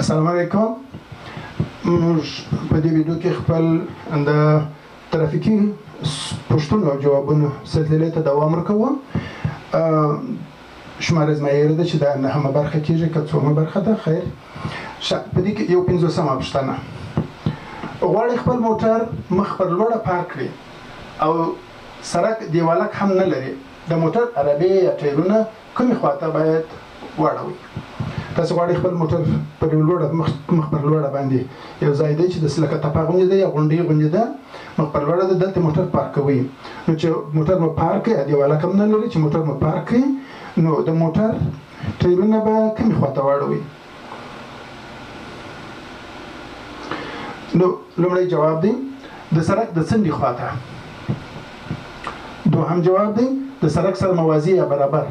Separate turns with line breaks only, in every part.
السلام علیکم. موږ په دې ویډیو کې خپل د ترافیکي پوښتنو او جوابونو سلسلې ته دوام ورکوو. شماره زما یې ده چې دا نهمه برخه کېږي که څومه برخه ده. خیر په دې کې یو 50مه پوښتنه: غواړئ خپل موټر مخ پر لوړه پارک کړئ او سړک دیوالک هم نه لري، د موټر عربې یا ټایرونه کومې خواته باید واړوئ؟ تاسو غواړئ خپل موټر پر لوړه مخ پر لوړه باندې یو ځای دی چې داسې لکه تپه غوندې دی یا غونډۍ غوندې ده، مخ پر لوړه ده، دلته موټر پارک کوئ. نو چې موټر مو پارک کړئ دیوالک هم نه لري، چې موټر مو پارک کړئ نو د موټر ټایرونه به کومې خواته واړوئ؟ نو لومړی جواب دی د سړک د څنډې خواته. دوهم جواب دی د سړک سره موازي یا برابر.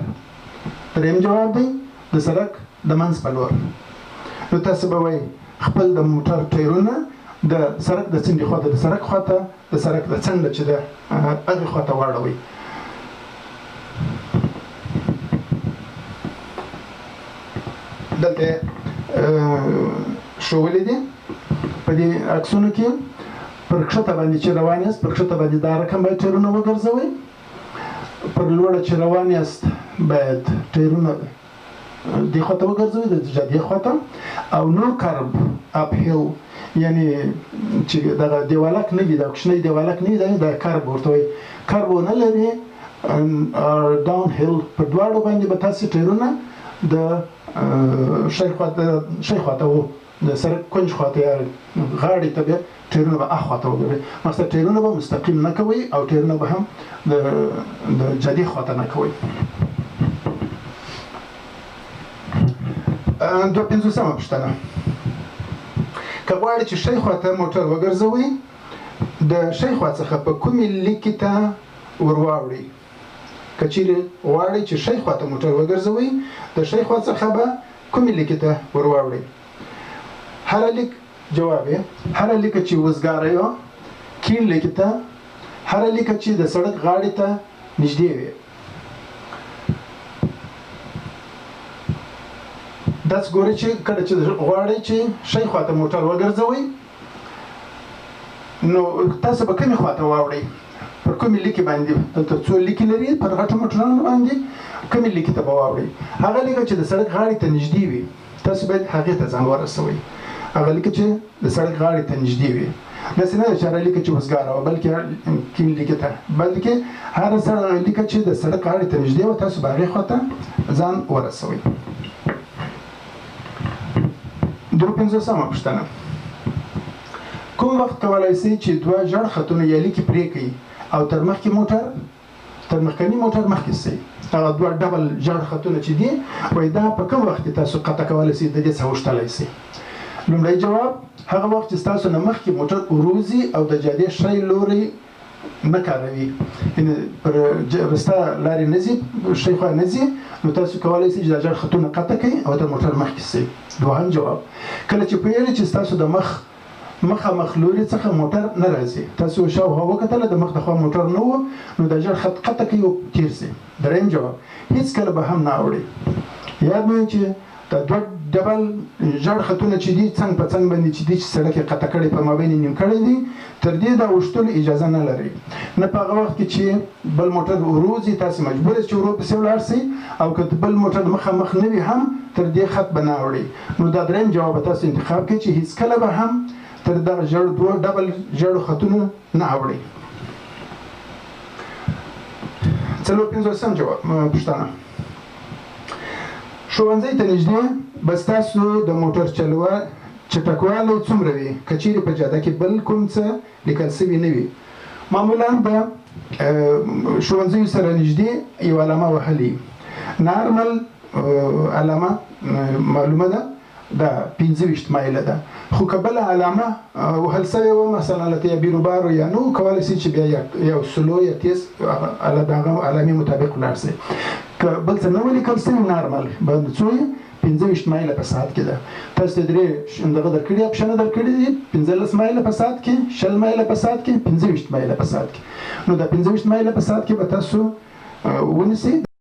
دریم جواب دی د سړک د منځ په لور. نو تاسو به وایئ خپل د موټر ټایرونه د سړک د څنډې خواته، د سړک خواته، د سړک د څنډه چې ده هغې خواته واړوئ. دلته ښوولي دي په دې عکسونو کې پر کښته باندې چې روان یاست، پر کښته باندې دا رقم باید ټایرونه وګرځوئ، پر لوړه چې روان یاست باید ټایرونه دې خواته وګرځوئ، د جادې خواته. او نو کرب اپ هیل یعنی چې دغه دیوالک نه وي، دا کوچنی دیوالک نه وي، دا کرب ورته وایي، کرب ونه لري ډاون هیل پر دواړو باندې به تاسې ټایرونه د شی خواته و د سړک کونج خواته یا غاړې ته بیا ټایرونه به اخواته وګورئ. مقصد ټایرونه به مستقیم نه کوئ او ټایرونه به هم د جادې خواته نه کوئ. 52مه پوښتنه: که غواړئ چې شی خواته موټر وګرځوئ د شی خوا څخه په کومې لیکې ته ور واوړئ؟ که چیرې غواړئ چې شی خواته موټر وګرځوئ د شی خوا څخه به کومې لیکې ته ور واوړئ؟ هره لیک جواب یې هره لیکه چې وزګاره یو کیڼ لیکې ته، هره لیکه چې د سړک غاړې ته نږدې وي. داس ګورئ چې کله چې غواړئ چې شی خواته موټر وګرځوئ نو تاسو به کومې خواته واوړئ؟ پر کومې لیکې باندې؟ دلته څو لیکې لري پر غټو موټرانو باندې، کومې لیکې ته به واوړئ؟ هغه لیکه چې د سړک غاړې ته نږدې وي تاسو باید هغې ته ځان ورسوئ. هغه لیکه چې د سړک غاړې ته نږدې وي، داسې نه ده چې هره لیکه چې وزګاره وه بلکې کیڼ لیکې ته، بلکې هره لیکه چې د سړک غاړې ته نږدې وه تاسو به هغې خواته ځان ورسوئ. 53مه پوښتنه: کوم وخت کولی شئ چې دوه ژړ خطونه یا لیکې پرې کړئ او تر مخکني موټر مخکې شئ؟ هغه دوه ډبل ژړ خطونه چې دي وایي دا په کوم وخت کې تاسو قطع کولی شئ د دې څخه وشتلی شئ؟ لومړی جواب هغه وخت چې ستاسو نه مخکې موټر وروځي او د جادې ښی لوری نه کاروي، یعنې پر رسته لارې نه ځي، ښی خوا نه ځي، نو تاسو کولی شئ چې دا ژړ خطونه قطع کړئ او تر موټر مخکې شئ. دوهم جواب کله چې پوهېږئ چې ستاسو د مخامخ لوري څخه موټر نه راځي، تاسو شاوخوا وکتله د مخ د خوا موټر نه و نو دا ژړ خط قطع کړئ او تېر شئ. دریم جواب هېڅکله به هم نه اوړئ. یاد مو چې دا دوه ډبل ژړ خطونه چې دي څنګ په څنګ باندې چې دي چې سړک یې قطع کړی په مابین یې نیم کړی دي، تر دې دا اوښتلو اجازه نه لري. نه په هغه وخت کې چې بل موټر وروځي تاسې مجبور یاست چې ورو پسې ولاړ شئ، او که بل موټر مخامخ نه وي هم تر دې خط به نه اوړئ. نو دا دریم جواب به تاسو انتخاب کړئ چې هېڅکله به هم تر دغه دوه ډبل ژړو خطونو نه اوړئ. 54مه پوښتنه: ښوونځي ته نږدې به ستاسو د موټر چټکوالی څومره وي که چیرې په جاده کې بل کوم څه لیکل شوي نه وي؟ معمولا به ښوونځیو سره نږدې یو علامه وهلې، نارمل علامه معلومه ده دا 25 مایله ده، خو که بله علامه وهل شوې وه مثلا لکه یا بیروبارو یا نو کولی شئ چې بیا یو سلو یا تیز د هغه علامې مطابق ولاړ شئ. که بل څه نه ولیکل شوي نارمل به څو 25 مایله په ساعت کې ده. تاسو ته درې دغه درکړي اپشنه درکړي دي 15 مایله په ساعت کې، 20 مایله په ساعت کې، 25 مایله په ساعت کې. نو دا 25 مایله په ساعت کې به تاسو ونیسئ.